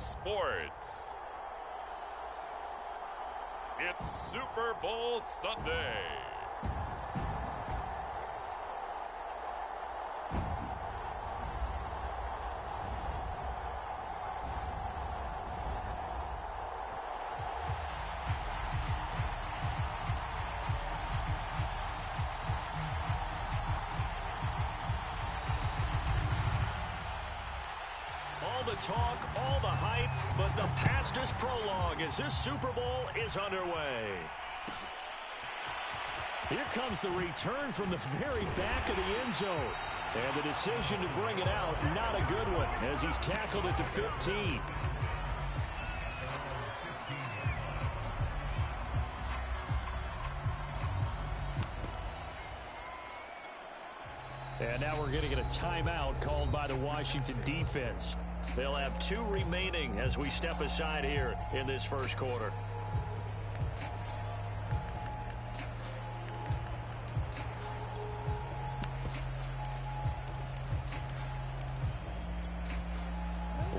Sports. It's Super Bowl Sunday. All the talk, all the hype, but the pastor's prologue as this Super Bowl is underway. Here comes the return from the very back of the end zone. And the decision to bring it out, not a good one, as he's tackled at the 15. And now we're going to get a timeout called by the Washington defense. They'll have 2 remaining as we step aside here in this first quarter.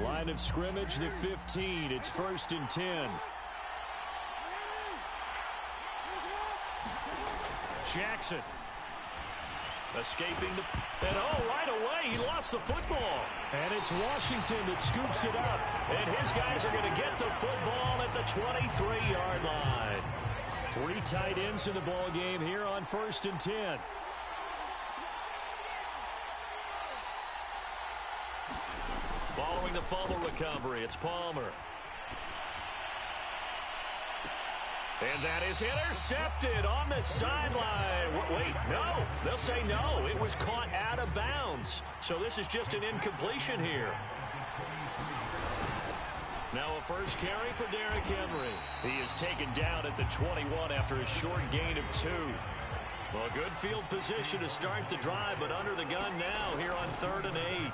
Line of scrimmage, the 15. It's 1st and 10. Jackson. Escaping the... And right away, he lost the football. And it's Washington that scoops it up. And his guys are going to get the football at the 23-yard line. 3 tight ends in the ball game here on 1st and 10. Following the fumble recovery, it's Palmer. And that is intercepted on the sideline. Wait, no. They'll say no. It was caught out of bounds. So this is just an incompletion here. Now a first carry for Derrick Henry. He is taken down at the 21 after a short gain of 2. Well, good field position to start the drive, but under the gun now here on 3rd and 8.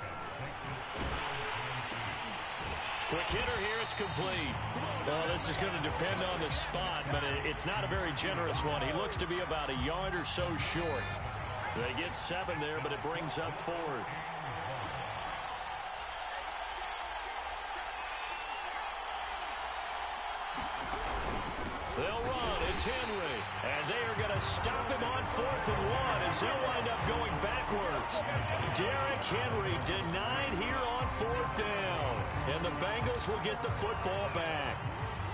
Quick hitter here, it's complete. Well, this is going to depend on the spot, but it's not a very generous one. He looks to be about a yard or so short. They get 7 there, but it brings up 4th. They'll run. It's Henry. And they are going to stop him on 4th and 1 as they'll wind up going backwards. Derrick Henry denied here on 4th down. And the Bengals will get the football back.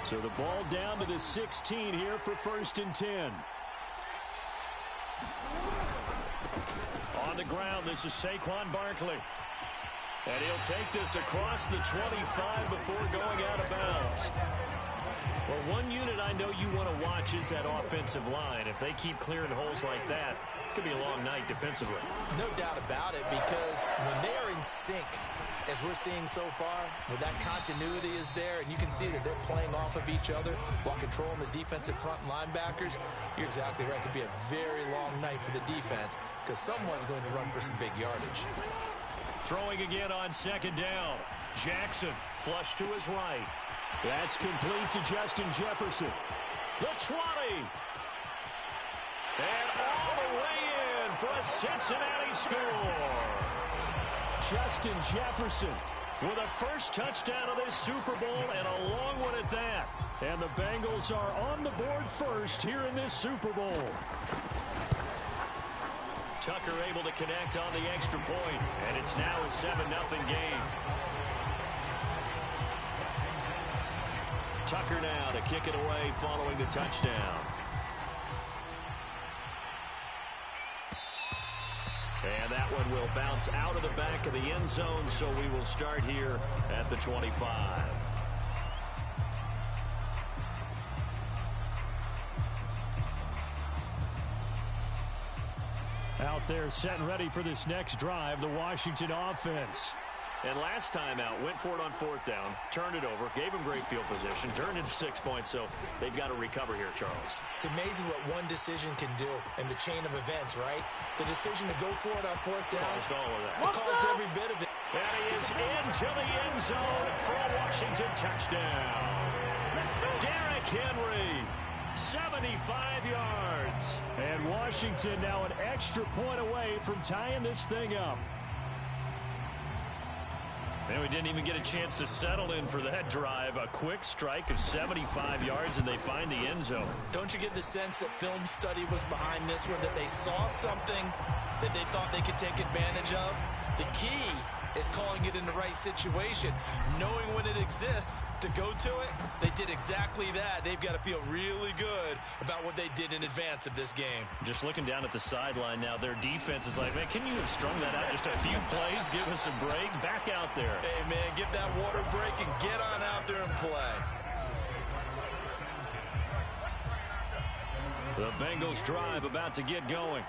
So the ball down to the 16 here for 1st and 10. On the ground, this is Saquon Barkley. And he'll take this across the 25 before going out of bounds. Well, one unit I know you want to watch is that offensive line. If they keep clearing holes like that, it could be a long night defensively. No doubt about it, because when they are in sync, as we're seeing so far, when that continuity is there, and you can see that they're playing off of each other while controlling the defensive front linebackers, you're exactly right. It could be a very long night for the defense because someone's going to run for some big yardage. Throwing again on 2nd down. Jackson flush to his right. That's complete to Justin Jefferson. The 20. And all the way in for a Cincinnati score. Justin Jefferson with a first touchdown of this Super Bowl and a long one at that. And the Bengals are on the board first here in this Super Bowl. Tucker able to connect on the extra point, and it's now a 7-0 game. Tucker now to kick it away following the touchdown. And that one will bounce out of the back of the end zone, so we will start here at the 25. Out there set and ready for this next drive, the Washington offense. And last time out, went for it on 4th down, turned it over, gave him great field position, turned into 6 points, so they've got to recover here, Charles. It's amazing what one decision can do in the chain of events, right? The decision to go for it on 4th down. Caused all of that. It caused every bit of it. And he is into the end zone for a Washington touchdown. Derrick Henry, 75 yards. And Washington now an extra point away from tying this thing up. And we didn't even get a chance to settle in for that drive. A quick strike of 75 yards, and they find the end zone. Don't you get the sense that film study was behind this one, that they saw something that they thought they could take advantage of? The key is calling it in the right situation, knowing when it exists to go to it. They did exactly that. They've got to feel really good about what they did in advance of this game. Just looking down at the sideline now, their defense is like, man, can you have strung that out just a few plays? Give us a break. Back out there. Hey, man, give that water break and get on out there and play. The Bengals drive about to get going.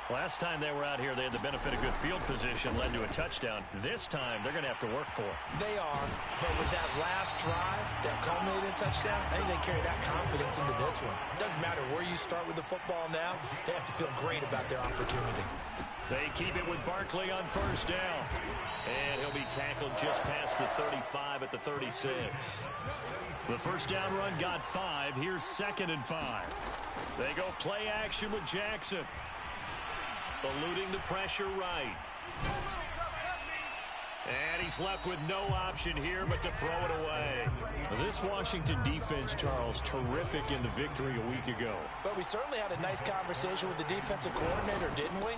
Last time they were out here, they had the benefit of good field position, led to a touchdown. This time, they're going to have to work for it. They are, but with that last drive that culminated in a touchdown, I think they carry that confidence into this one. It doesn't matter where you start with the football now. They have to feel great about their opportunity. They keep it with Barkley on first down. And he'll be tackled just past the 35 at the 36. The first down run got 5. Here's 2nd and 5. They go play action with Jackson. Eluding the pressure right. And he's left with no option here but to throw it away. This Washington defense, Charles, terrific in the victory a week ago. But we certainly had a nice conversation with the defensive coordinator, didn't we?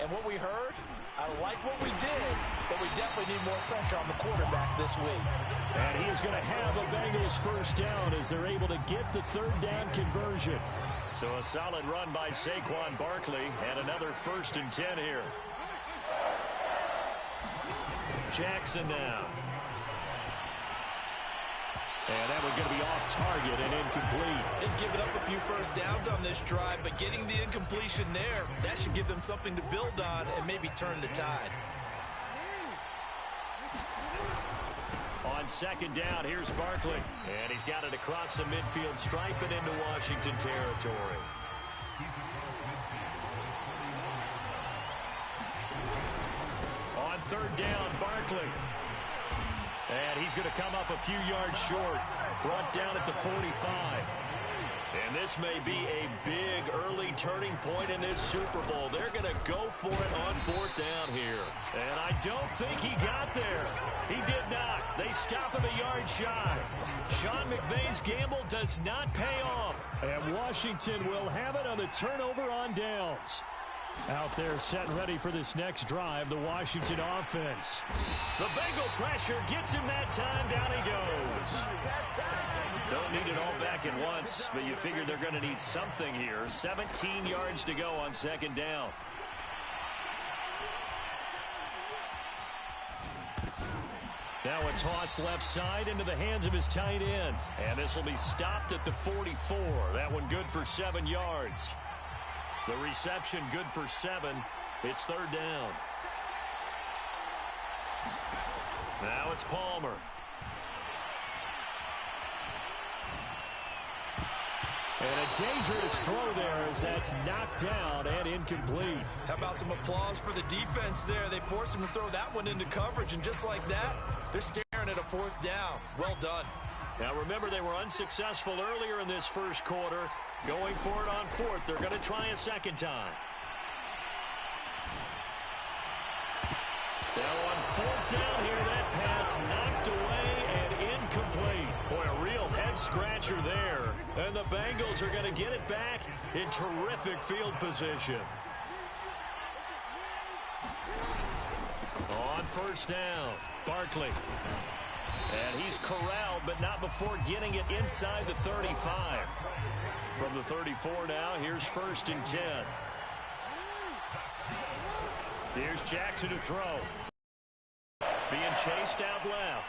And what we heard, I like what we did, but we definitely need more pressure on the quarterback this week. And he is going to have a Bengals first down as they're able to get the 3rd down conversion. So a solid run by Saquon Barkley and another 1st and 10 here. Jackson now. And that one's going to be off target and incomplete. They've given up a few first downs on this drive, but getting the incompletion there, that should give them something to build on and maybe turn the tide. On 2nd down, here's Barkley. And he's got it across the midfield stripe and into Washington territory. On 3rd down, Barkley. And he's going to come up a few yards short. Brought down at the 45. And this may be a big early turning point in this Super Bowl. They're going to go for it on 4th down here. And I don't think he got there. He did not. They stop him a yard shy. Sean McVay's gamble does not pay off. And Washington will have it on the turnover on downs. Out there set and ready for this next drive, the Washington offense. The Bengal pressure gets him that time. Down he goes. Don't need it all back at once, but you figure they're going to need something here. 17 yards to go on 2nd down. Now a toss left side into the hands of his tight end. And this will be stopped at the 44. That one good for 7 yards. The reception good for 7. It's 3rd down. Now it's Palmer. And a dangerous throw there as that's knocked down and incomplete. How about some applause for the defense there? They forced him to throw that one into coverage, and just like that, they're staring at a 4th down. Well done. Now remember, they were unsuccessful earlier in this first quarter. Going for it on 4th. They're going to try a 2nd time. Now on 4th down here, that pass knocked away and incomplete. Boy, a real head-scratcher there. And the Bengals are going to get it back in terrific field position. On 1st down, Barkley. And he's corralled, but not before getting it inside the 35. From the 34 now, here's 1st and 10. Here's Jackson to throw. Being chased out left.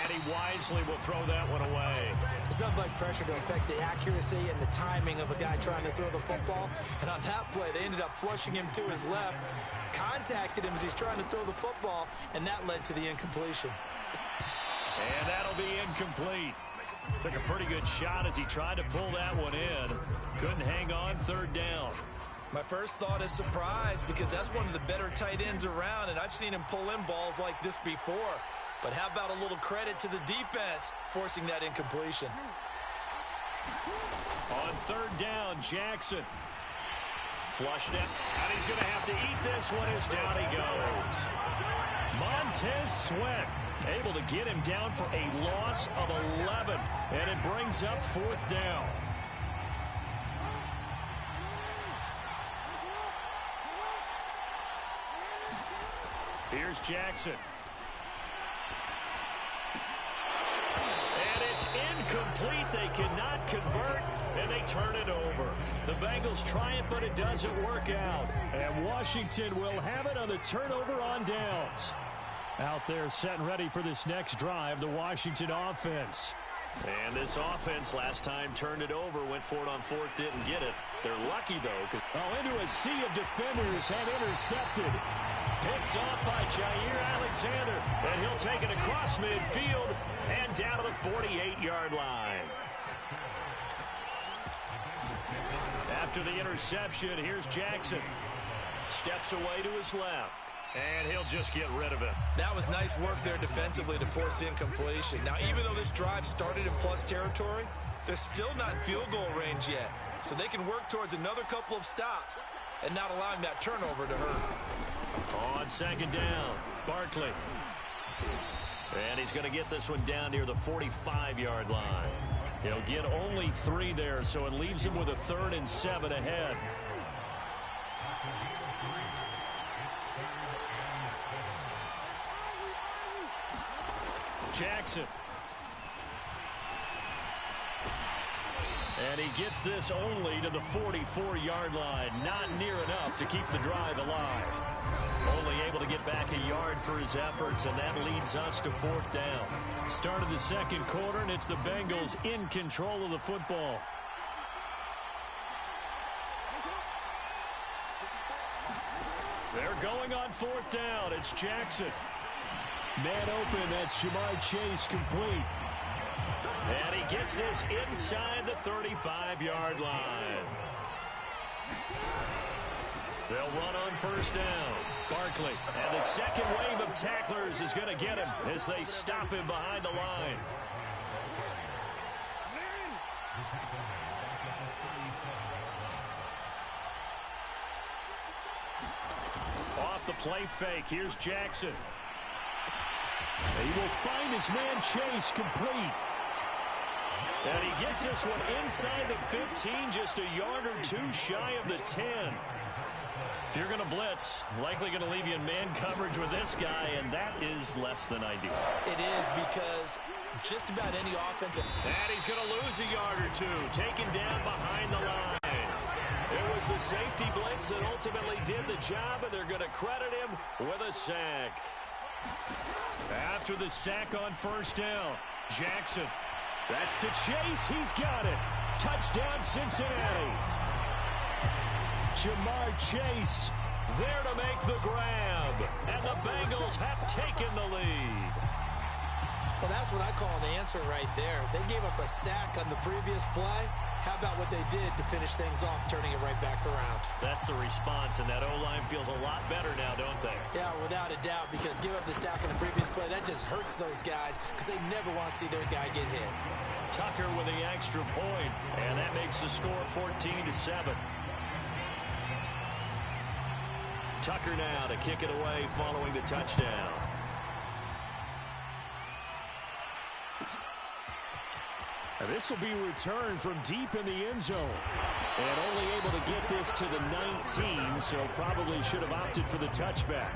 And he wisely will throw that one away. There's nothing like pressure to affect the accuracy and the timing of a guy trying to throw the football. And on that play, they ended up flushing him to his left, contacted him as he's trying to throw the football, and that led to the incompletion. And that'll be incomplete. Took a pretty good shot as he tried to pull that one in. Couldn't hang on. 3rd down. My first thought is surprise, because that's one of the better tight ends around, and I've seen him pull in balls like this before. But how about a little credit to the defense forcing that incompletion? On 3rd down, Jackson. Flushed it, and he's going to have to eat this one as down he goes. Montez Sweat able to get him down for a loss of 11, and it brings up 4th down. Here's Jackson. And it's incomplete. They cannot convert, and they turn it over. The Bengals try it, but it doesn't work out. And Washington will have it on the turnover on downs. Out there set and ready for this next drive, the Washington offense. And this offense last time turned it over, went for it on 4th, didn't get it. They're lucky, though. Into a sea of defenders and intercepted. Picked off by Jair Alexander, and he'll take it across midfield and down to the 48-yard line. After the interception, here's Jackson. Steps away to his left, and he'll just get rid of it. That was nice work there defensively to force incompletion. Now, even though this drive started in plus territory, they're still not in field goal range yet. So they can work towards another couple of stops and not allowing that turnover to hurt. On 2nd down, Barkley. And he's going to get this one down near the 45-yard line. He'll get only 3 there, so it leaves him with a 3rd and 7 ahead. Jackson. And he gets this only to the 44-yard line. Not near enough to keep the drive alive. Only able to get back a yard for his efforts, and that leads us to 4th down. Start of the 2nd quarter, and it's the Bengals in control of the football. They're going on 4th down. It's Jackson. Man open, that's Jamar Chase complete. And he gets this inside the 35-yard line. They'll run on 1st down. Barkley, and the second wave of tacklers is going to get him as they stop him behind the line. Off the play fake, here's Jackson. He will find his man Chase complete. And he gets this one inside the 15, just a yard or 2 shy of the 10. If you're going to blitz, likely going to leave you in man coverage with this guy, and that is less than ideal. It is, because just about any offensive... And he's going to lose a yard or 2, taken down behind the line. It was the safety blitz that ultimately did the job, and they're going to credit him with a sack. After the sack on 1st down, Jackson. That's to Chase. He's got it. Touchdown, Cincinnati. Jamar Chase there to make the grab. And the Bengals have taken the lead. Well, that's what I call an answer right there. They gave up a sack on the previous play. How about what they did to finish things off, turning it right back around? That's the response, and that O-line feels a lot better now, don't they? Yeah, without a doubt, because give up the sack on the previous play, that just hurts those guys because they never want to see their guy get hit. Tucker with the extra point, and that makes the score 14-7. Tucker now to kick it away following the touchdown. This will be returned from deep in the end zone. And only able to get this to the 19, so probably should have opted for the touchback.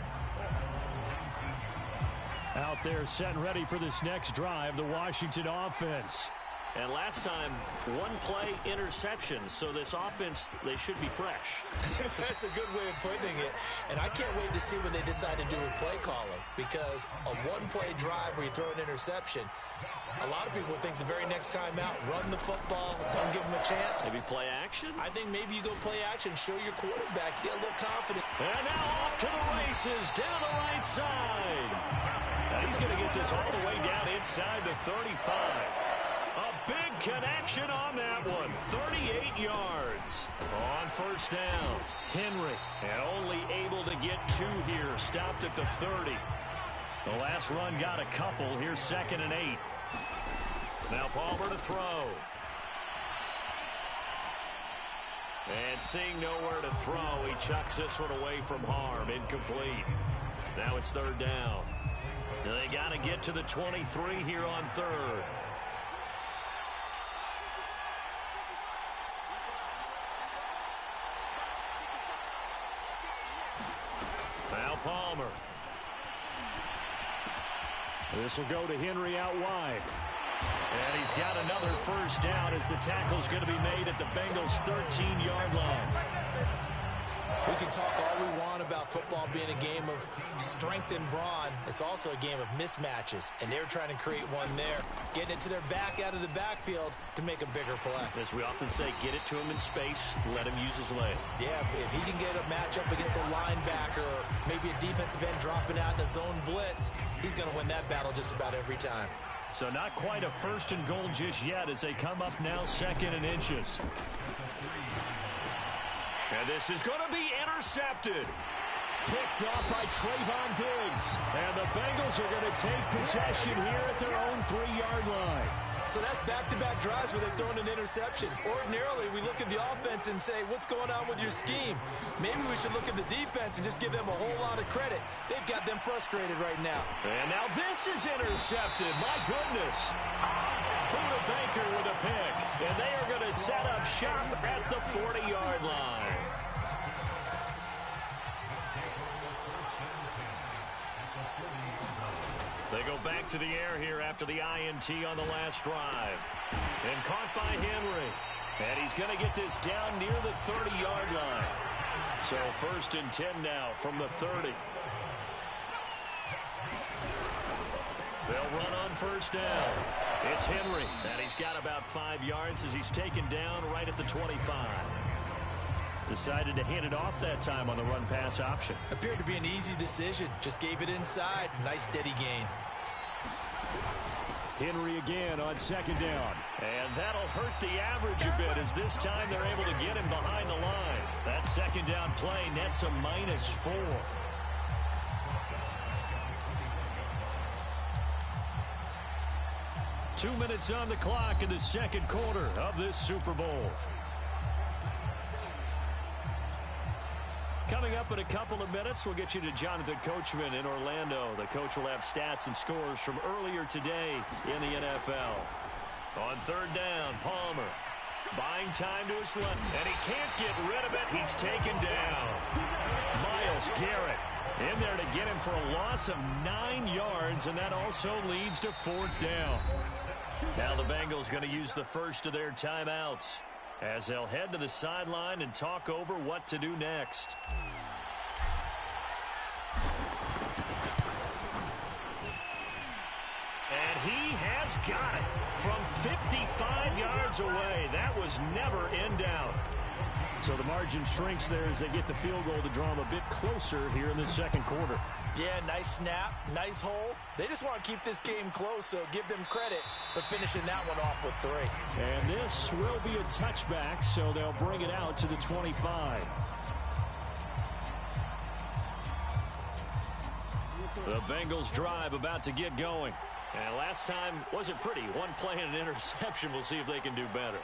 Out there set and ready for this next drive, the Washington offense. And last time, 1 play interception, so this offense, they should be fresh. That's a good way of putting it. And I can't wait to see what they decide to do with play calling, because a 1-play drive where you throw an interception, a lot of people think the very next time out, run the football, don't give them a chance. Maybe play action? I think maybe you go play action, show your quarterback, get a little confident. And now off to the races, down the right side. Now he's going to get this all the way down inside the 35. A big connection on that one. 38 yards. On 1st down, Henry. And only able to get 2 here. Stopped at the 30. The last run got a couple. Here's 2nd and 8. Now Palmer to throw. And seeing nowhere to throw, he chucks this one away from harm. Incomplete. Now it's third down. They got to get to the 23 here on third. Now Palmer. This will go to Henry out wide. And he's got another first down as the tackle's going to be made at the Bengals' 13-yard line. We can talk all we want about football being a game of strength and brawn. It's also a game of mismatches, and they're trying to create one there, getting it to their back out of the backfield to make a bigger play. As we often say, get it to him in space, let him use his leg. Yeah, if he can get a matchup against a linebacker or maybe a defensive end dropping out in a zone blitz, he's going to win that battle just about every time. So not quite a first and goal just yet as they come up now second and inches. And this is going to be intercepted. Picked off by Trayvon Diggs. And the Bengals are going to take possession here at their own 3-yard line. So that's back-to-back drives where they've thrown an interception. Ordinarily, we look at the offense and say, what's going on with your scheme? Maybe we should look at the defense and just give them a whole lot of credit. They've got them frustrated right now. And now this is intercepted. My goodness. Buda Baker with a pick. And they are going to set up shop at the 40-yard line. They go back to the air here after the INT on the last drive. And caught by Henry. And he's going to get this down near the 30-yard line. So first and 10 now from the 30. They'll run on first down. It's Henry. And he's got about 5 yards as he's taken down right at the 25. Decided to hand it off that time on the run-pass option. Appeared to be an easy decision. Just gave it inside. Nice steady gain. Henry again on second down. And that'll hurt the average a bit as this time they're able to get him behind the line. That second down play nets a -4. Two minutes on the clock in the second quarter of this Super Bowl. Coming up in a couple of minutes, we'll get you to Jonathan Coachman in Orlando. The coach will have stats and scores from earlier today in the NFL. On third down, Palmer buying time to his left, and he can't get rid of it. He's taken down. Myles Garrett in there to get him for a loss of 9 yards, and that also leads to fourth down. Now the Bengals going to use the first of their timeouts as they'll head to the sideline and talk over what to do next. And he has got it from 55 yards away. That was never in doubt. So the margin shrinks there as they get the field goal to draw them a bit closer here in the second quarter. Yeah, nice snap, nice hole. They just want to keep this game close, so give them credit for finishing that one off with 3. And this will be a touchback, so they'll bring it out to the 25. The Bengals drive about to get going. And last time wasn't pretty. One play and an interception. We'll see if they can do better.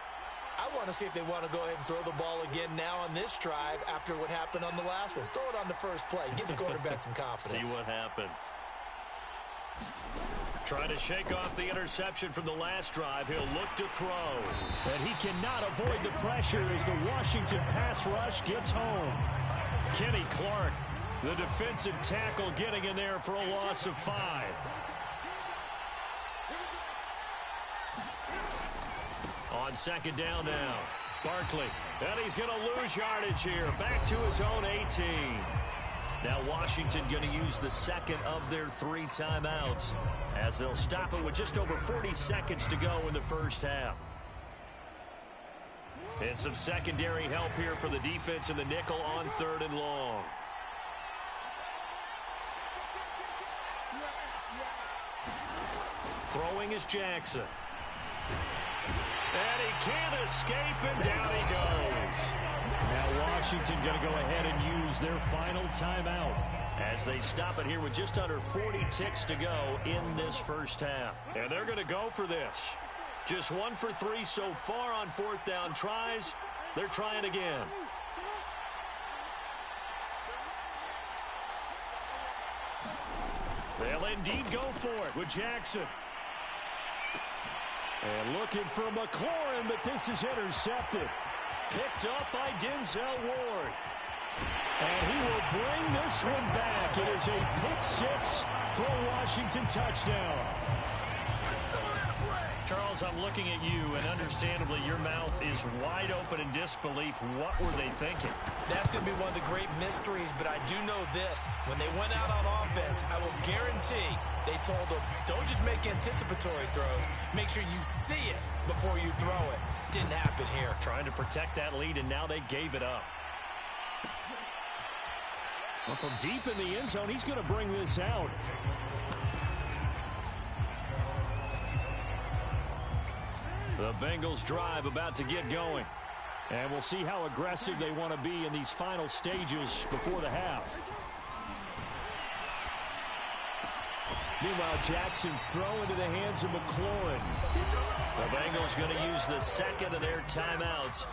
I want to see if they want to go ahead and throw the ball again now on this drive after what happened on the last one. Throw it on the first play. Give the quarterback some confidence. See what happens. Trying to shake off the interception from the last drive. He'll look to throw. And he cannot avoid the pressure as the Washington pass rush gets home. Kenny Clark, the defensive tackle, getting in there for a loss of 5. On second down now, Barkley. And he's going to lose yardage here. Back to his own 18. Now Washington going to use the second of their 3 timeouts as they'll stop it with just over 40 seconds to go in the first half. And some secondary help here for the defense in the nickel on third and long. Throwing is Jackson. And he can't escape, and down he goes. Now Washington going to go ahead and use their final timeout as they stop it here with just under 40 ticks to go in this first half. And they're going to go for this. Just 1 for 3 so far on fourth down tries. They're trying again. They'll indeed go for it with Jackson. And looking for McLaurin, but this is intercepted. Picked up by Denzel Ward. And he will bring this one back. It is a pick six for a Washington touchdown. Charles, I'm looking at you, and understandably your mouth is wide open in disbelief. What were they thinking? That's going to be one of the great mysteries, but I do know this. When they went out on offense, I will guarantee they told them, don't just make anticipatory throws. Make sure you see it before you throw it. Didn't happen here. Trying to protect that lead, and now they gave it up. Well, from deep in the end zone, he's going to bring this out. The Bengals drive about to get going. And we'll see how aggressive they want to be in these final stages before the half. Meanwhile, Jackson's throw into the hands of McLaurin. The Bengals going to use the second of their timeouts,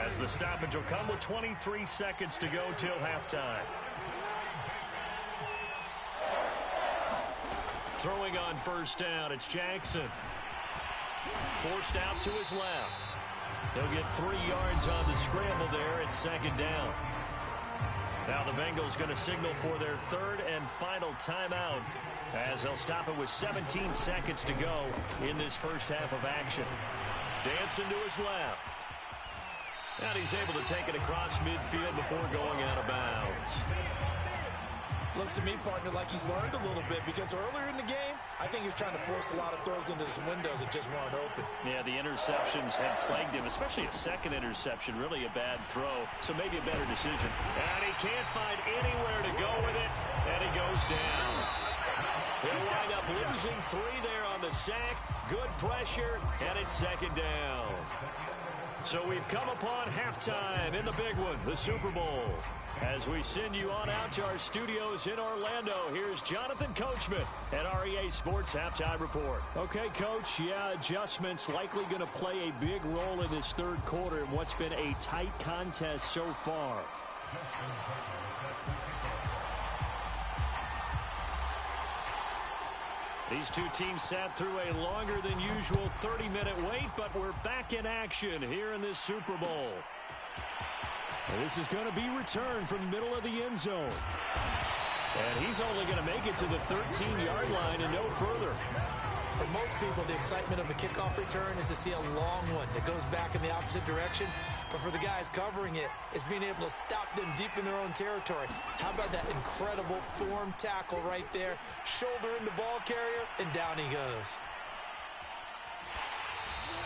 as the stoppage will come with 23 seconds to go till halftime. Throwing on first down, it's Jackson. Forced out to his left. They'll get 3 yards on the scramble there. It's second down. Now the Bengals going to signal for their third and final timeout, as they'll stop it with 17 seconds to go in this first half of action. Dancing to his left. And he's able to take it across midfield before going out of bounds. Looks to me, partner, like he's learned a little bit, because earlier in the game, I think he was trying to force a lot of throws into some windows that just weren't open. Yeah, the interceptions had plagued him, especially a second interception, really a bad throw, so maybe a better decision. And he can't find anywhere to go with it, and he goes down. He'll wind up losing 3 there on the sack. Good pressure, and it's second down. So we've come upon halftime in the big one, the Super Bowl. As we send you on out to our studios in Orlando, here's Jonathan Coachman at REA Sports Halftime Report. Okay, Coach, yeah, adjustments likely going to play a big role in this third quarter in what's been a tight contest so far. These two teams sat through a longer than usual 30-minute wait, but we're back in action here in this Super Bowl. And this is going to be returned from the middle of the end zone. And he's only going to make it to the 13-yard line and no further. For most people, the excitement of a kickoff return is to see a long one that goes back in the opposite direction. But for the guys covering it, it's being able to stop them deep in their own territory. How about that incredible form tackle right there? Shoulder in the ball carrier, and down he goes.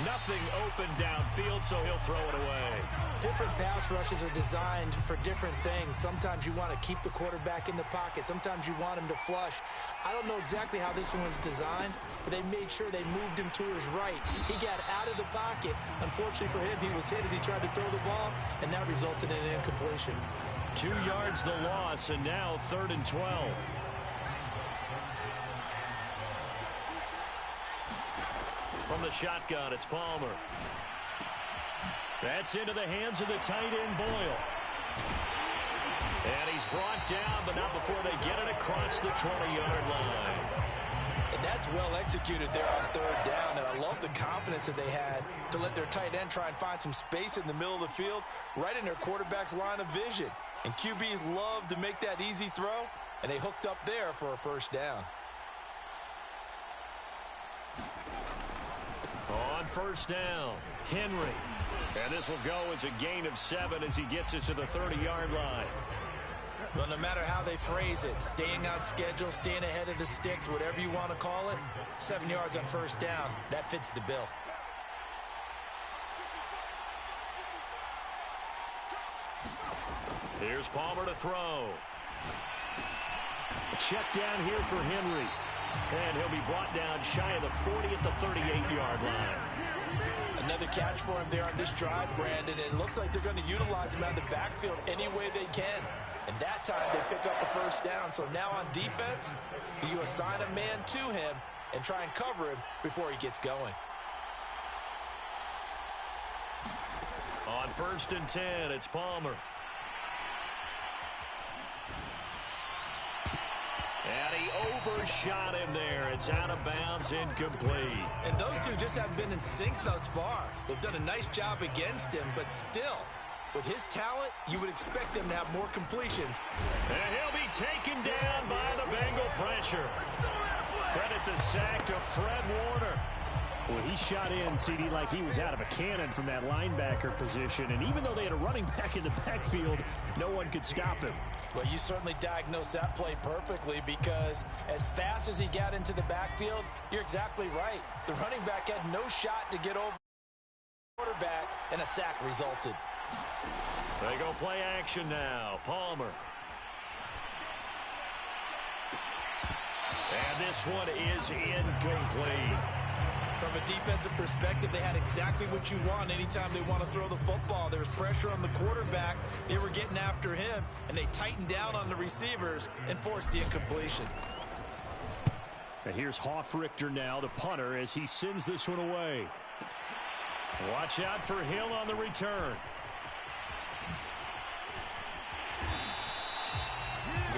Nothing open downfield, so he'll throw it away. Different pass rushes are designed for different things. Sometimes you want to keep the quarterback in the pocket. Sometimes you want him to flush. I don't know exactly how this one was designed, but they made sure they moved him to his right. He got out of the pocket. Unfortunately for him, he was hit as he tried to throw the ball, and that resulted in an incompletion. 2 yards the loss, and now 3rd and 12. From the shotgun, it's Palmer. That's into the hands of the tight end, Boyle. And he's brought down, but not before they get it across the 20-yard line. And that's well executed there on 3rd down, and I love the confidence that they had to let their tight end try and find some space in the middle of the field, right in their quarterback's line of vision. And QBs love to make that easy throw, and they hooked up there for a 1st down. On 1st down, Henry. And this will go as a gain of 7 as he gets it to the 30-yard line. Well, no matter how they phrase it, staying on schedule, staying ahead of the sticks, whatever you want to call it, 7 yards on 1st down, that fits the bill. Here's Palmer to throw. A check down here for Henry. And he'll be brought down shy of the 40 at the 38-yard line. Another catch for him there on this drive, Brandon. And it looks like they're going to utilize him out of the backfield any way they can. And that time they pick up a 1st down. So now on defense, do you assign a man to him and try and cover him before he gets going? On 1st and 10, it's Palmer. And he overshot him there. It's out of bounds, incomplete. And those two just haven't been in sync thus far. They've done a nice job against him, but still, with his talent, you would expect them to have more completions. And he'll be taken down by the Bengal pressure. Credit the sack to Fred Warner. Well, he shot in, CD, like he was out of a cannon from that linebacker position. And even though they had a running back in the backfield, no one could stop him. Well, you certainly diagnosed that play perfectly because as fast as he got into the backfield, you're exactly right. The running back had no shot to get over the quarterback, and a sack resulted. They go play action now. Palmer. And this one is incomplete. From a defensive perspective, they had exactly what you want anytime they want to throw the football. There was pressure on the quarterback. They were getting after him, and they tightened down on the receivers and forced the incompletion. And here's Hofrichter now, the punter, as he sends this one away. Watch out for Hill on the return.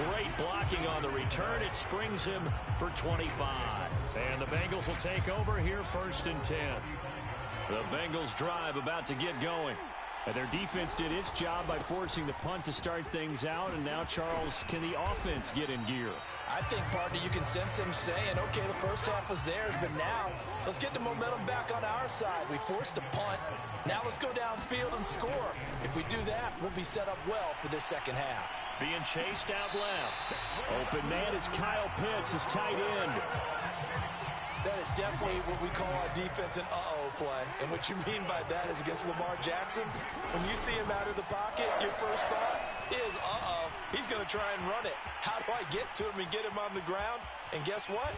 Great blocking on the return. It springs him for 25. And the Bengals will take over here 1st and 10. The Bengals drive about to get going. And their defense did its job by forcing the punt to start things out. And now, Charles, can the offense get in gear? I think, partner, you can sense him saying, okay, the first half was theirs, but now let's get the momentum back on our side. We forced a punt. Now let's go downfield and score. If we do that, we'll be set up well for this second half. Being chased out left. Open man is Kyle Pitts, his tight end. That is definitely what we call our defense an uh-oh play. And what you mean by that is against Lamar Jackson, when you see him out of the pocket, your first thought is, uh-oh, he's going to try and run it. How do I get to him and get him on the ground? And guess what?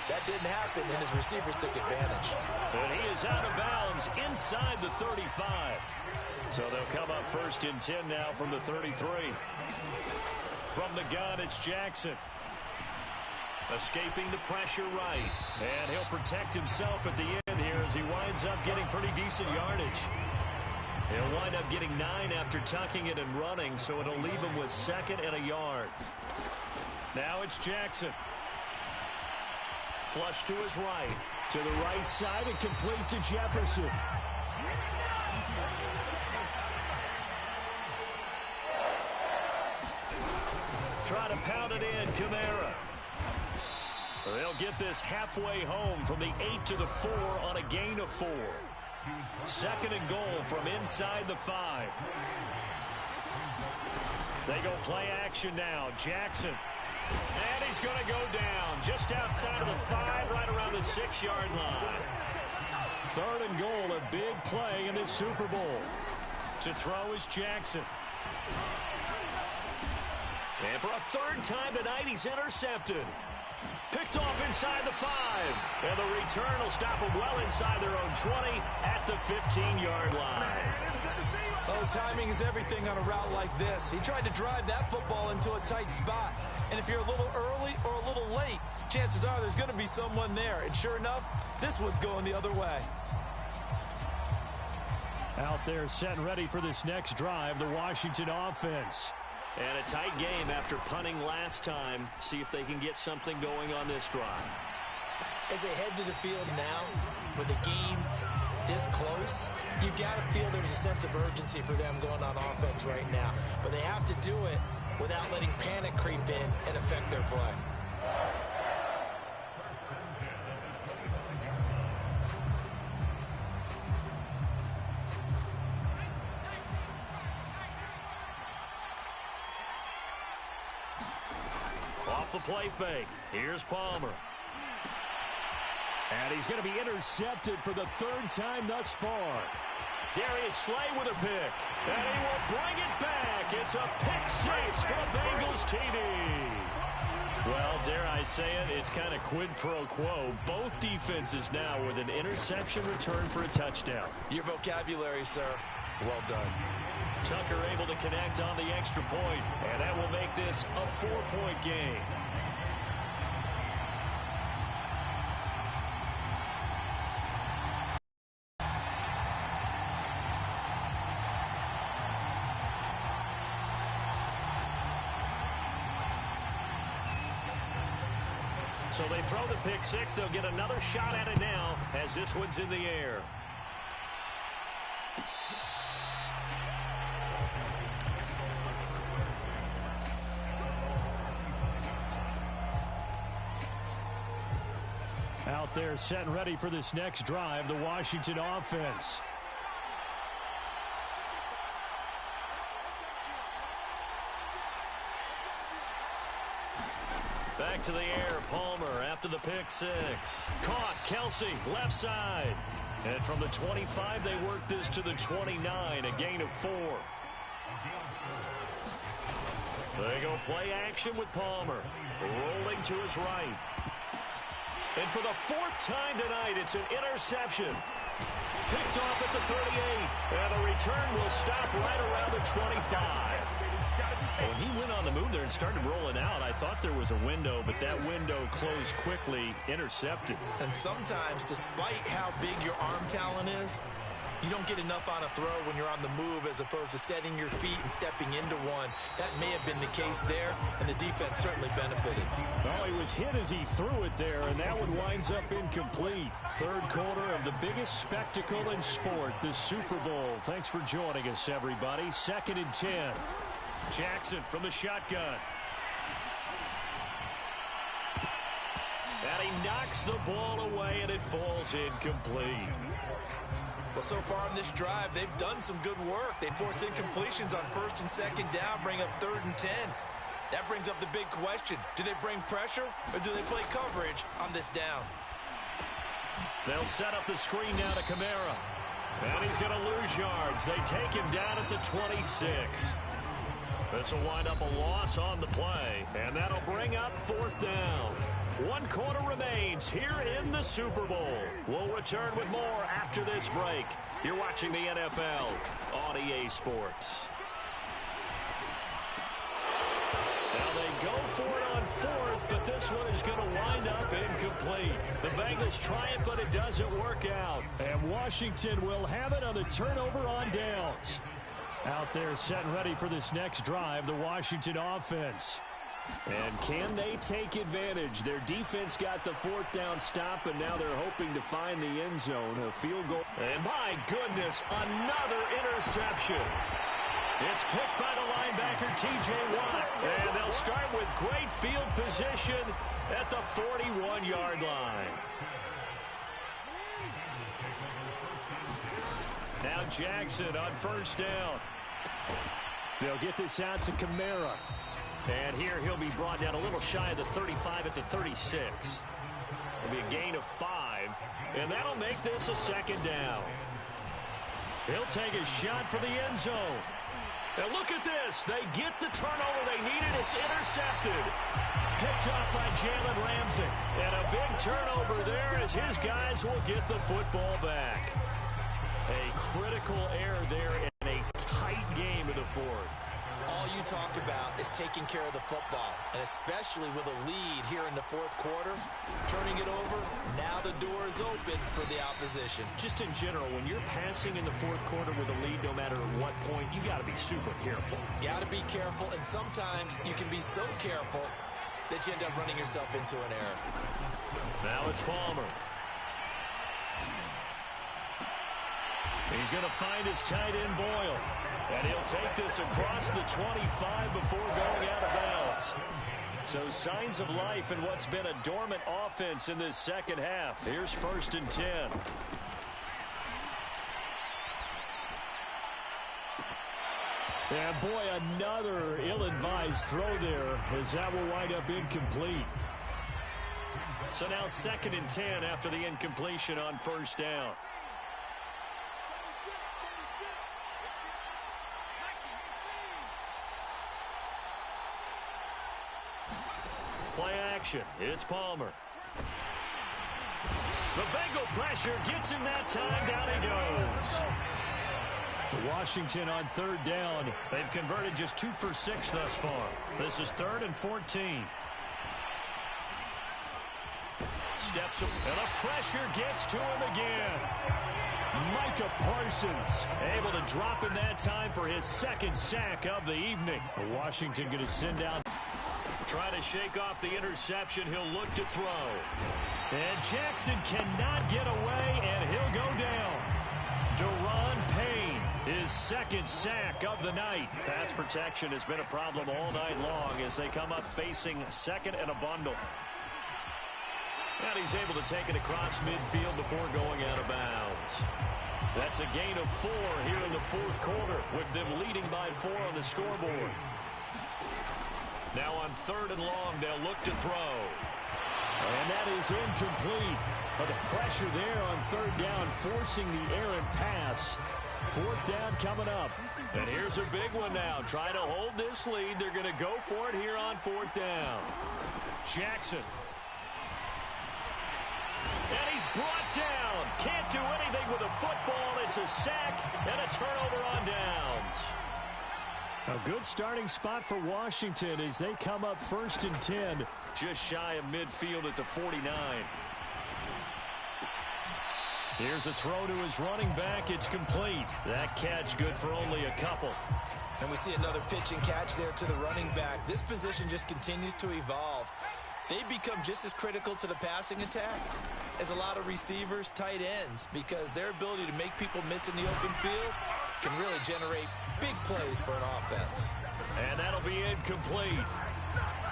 That didn't happen, and his receivers took advantage. And he is out of bounds inside the 35. So they'll come up 1st and 10 now from the 33. From the gun, it's Jackson. Escaping the pressure right. And he'll protect himself at the end here as he winds up getting pretty decent yardage. He'll wind up getting 9 after tucking it and running, so it'll leave him with 2nd and a yard. Now it's Jackson. Flush to his right. To the right side and complete to Jefferson. Try to pound it in, Kamara. They'll get this halfway home from the 8 to the 4 on a gain of 4. 2nd and goal from inside the 5. They go play action now. Jackson. And he's going to go down just outside of the 5, right around the 6-yard line. 3rd and goal, a big play in this Super Bowl. To throw is Jackson. And for a 3rd time tonight, he's intercepted. Picked off inside the 5. And the return will stop them well inside their own 20 at the 15-yard line. Oh, timing is everything on a route like this. He tried to drive that football into a tight spot. And if you're a little early or a little late, chances are there's going to be someone there. And sure enough, this one's going the other way. Out there set and ready for this next drive, the Washington offense. And a tight game after punting last time. See if they can get something going on this drive. As they head to the field now, with the game this close, you've got to feel there's a sense of urgency for them going on offense right now. But they have to do it without letting panic creep in and affect their play. Off the play fake. Here's Palmer. And he's going to be intercepted for the 3rd time thus far. Darius Slay with a pick. And he will bring it back. It's a pick 6 for the Bengals TD. Well, dare I say it, it's kind of quid pro quo. Both defenses now with an interception return for a touchdown. Your vocabulary, sir. Well done. Tucker able to connect on the extra point, and that will make this a 4-point game. So they throw the pick six. They'll get another shot at it now as this one's in the air. Out there set and ready for this next drive, the Washington offense. Back to the air, Palmer after the pick six. Caught, Kelsey, left side. And from the 25, they work this to the 29, a gain of 4. They go play action with Palmer. Rolling to his right. And for the 4th time tonight, it's an interception. Picked off at the 38. And the return will stop right around the 25. When he went on the move there and started rolling out, I thought there was a window, but that window closed quickly, intercepted. And sometimes, despite how big your arm talent is, you don't get enough on a throw when you're on the move as opposed to setting your feet and stepping into one. That may have been the case there, and the defense certainly benefited. Well, he was hit as he threw it there, and that one winds up incomplete. Third quarter of the biggest spectacle in sport, the Super Bowl. Thanks for joining us, everybody. 2nd and 10. Jackson from the shotgun. And he knocks the ball away, and it falls incomplete. Well, so far in this drive, they've done some good work. They force incompletions on 1st and 2nd down, bring up 3rd and 10. That brings up the big question. Do they bring pressure, or do they play coverage on this down? They'll set up the screen now to Kamara. And he's going to lose yards. They take him down at the 26. This will wind up a loss on the play. And that'll bring up 4th down. 1 quarter remains here in the Super Bowl. We'll return with more after this break. You're watching the NFL on EA Sports. Now they go for it on 4th, but this one is going to wind up incomplete. The Bengals try it, but it doesn't work out. And Washington will have it on the turnover on downs. Out there set and ready for this next drive, the Washington offense. And can they take advantage? Their defense got the 4th down stop, and now they're hoping to find the end zone. A field goal. And my goodness, another interception. It's picked by the linebacker, T.J. Watt. And they'll start with great field position at the 41-yard line. Now Jackson on 1st down. They'll get this out to Kamara. And here he'll be brought down a little shy of the 35 at the 36. It'll be a gain of 5. And that'll make this a 2nd down. He'll take a shot for the end zone. And look at this. They get the turnover they needed. It's intercepted. Picked up by Jalen Ramsey. And a big turnover there as his guys will get the football back. A critical error there in a tight game in the 4th. All you talk about is taking care of the football, and especially with a lead here in the 4th quarter, turning it over, now the door is open for the opposition. Just in general, when you're passing in the 4th quarter with a lead, no matter what point, you got to be super careful. Got to be careful, and sometimes you can be so careful that you end up running yourself into an error. Now it's Palmer. He's going to find his tight end, Boyle. And he'll take this across the 25 before going out of bounds. So signs of life in what's been a dormant offense in this 2nd half. Here's 1st and 10. And boy, another ill-advised throw there as that will wind up incomplete. So now 2nd and 10 after the incompletion on 1st down. Play action. It's Palmer. The Bengal pressure gets him that time. Down he goes. Washington on 3rd down. They've converted just 2 for 6 thus far. This is 3rd and 14. Steps up, and the pressure gets to him again. Micah Parsons able to drop him that time for his 2nd sack of the evening. Washington going to send out. Trying to shake off the interception. He'll look to throw. And Jackson cannot get away, and he'll go down. Deron Payne, his second sack of the night. Pass protection has been a problem all night long as they come up facing second and a bundle. And he's able to take it across midfield before going out of bounds. That's a gain of 4 here in the fourth quarter, with them leading by 4 on the scoreboard. Now on third and long, they'll look to throw. And that is incomplete. But the pressure there on third down, forcing the errant pass. Fourth down coming up. And here's a big one now. Trying to hold this lead. They're going to go for it here on fourth down. Jackson. And he's brought down. Can't do anything with a football. It's a sack and a turnover on downs. A good starting spot for Washington as they come up first and 10. Just shy of midfield at the 49. Here's a throw to his running back. It's complete. That catch good for only a couple. And we see another pitch and catch there to the running back. This position just continues to evolve. They become just as critical to the passing attack as a lot of receivers, tight ends, because their ability to make people miss in the open field can really generate big plays for an offense. And that'll be incomplete.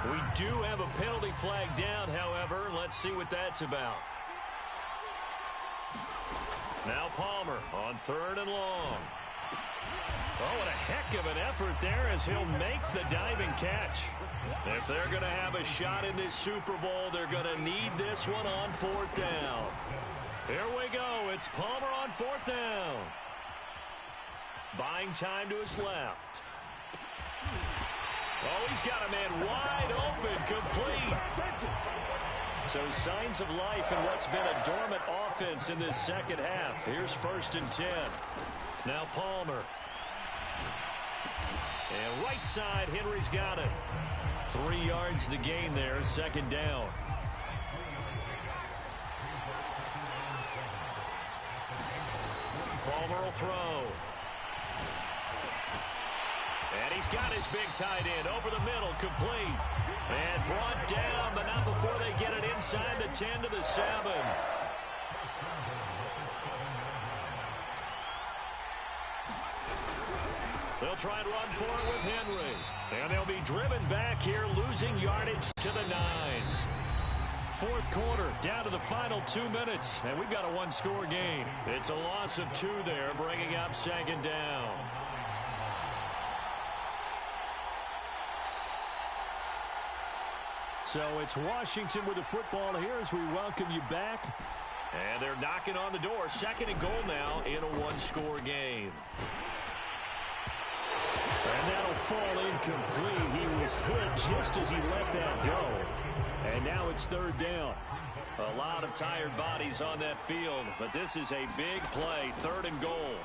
We do have a penalty flag down, however. Let's see what that's about. Now Palmer on third and long. Oh, what a heck of an effort there as he'll make the diving catch. If they're going to have a shot in this Super Bowl, they're going to need this one on fourth down. Here we go. It's Palmer on fourth down. Buying time to his left. Oh, he's got a man wide open, complete. So signs of life in what's been a dormant offense in this second half. Here's first and 10. Now Palmer. And right side, Henry's got it. 3 yards the gain there, second down. Palmer will throw. And he's got his big tight end over the middle, complete. And brought down, but not before they get it inside the 10 to the 7. They'll try and run for it with Henry. And they'll be driven back here, losing yardage to the 9. Fourth quarter, down to the final 2 minutes. And we've got a one-score game. It's a loss of 2 there, bringing up second down. So it's Washington with the football here as we welcome you back. And they're knocking on the door. Second and goal now in a one-score game. And that'll fall incomplete. He was hit just as he let that go. And now it's third down. A lot of tired bodies on that field, but this is a big play. Third and goal.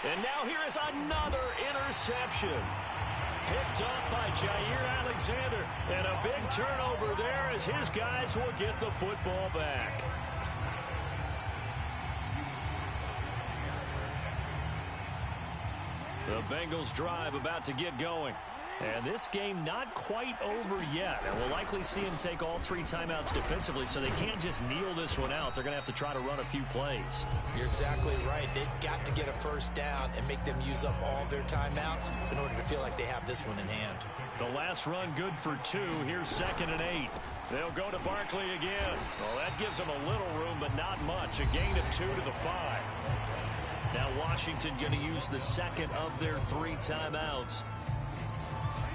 And now here is another interception. Picked up by Jair Alexander. And a big turnover there as his guys will get the football back. The Bengals drive about to get going. And this game not quite over yet. And we'll likely see him take all 3 timeouts defensively, so they can't just kneel this one out. They're going to have to try to run a few plays. You're exactly right. They've got to get a first down and make them use up all of their timeouts in order to feel like they have this one in hand. The last run good for 2. Here's second and 8. They'll go to Barkley again. Well, that gives them a little room, but not much. A gain of 2 to the 5. Now Washington going to use the second of their 3 timeouts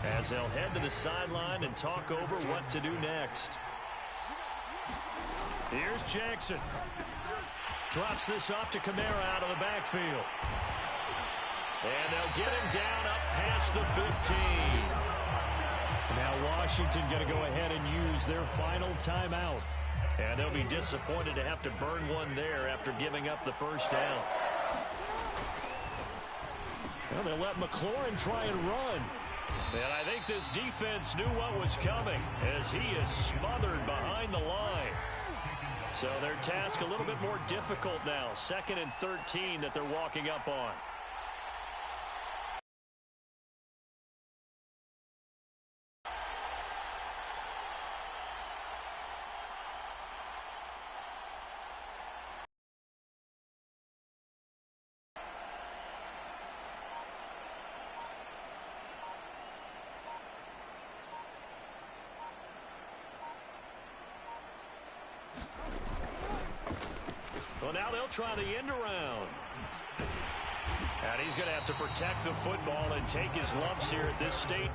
as they'll head to the sideline and talk over what to do next. Here's Jackson. Drops this off to Kamara out of the backfield. And they'll get him down up past the 15. Now Washington going to go ahead and use their final timeout. And they'll be disappointed to have to burn one there after giving up the first down. Well, they'll let McLaurin try and run. And I think this defense knew what was coming as he is smothered behind the line. So their task a little bit more difficult now. 2nd and 13 that they're walking up on. now they'll try the end around. And he's going to have to protect the football and take his lumps here at this state.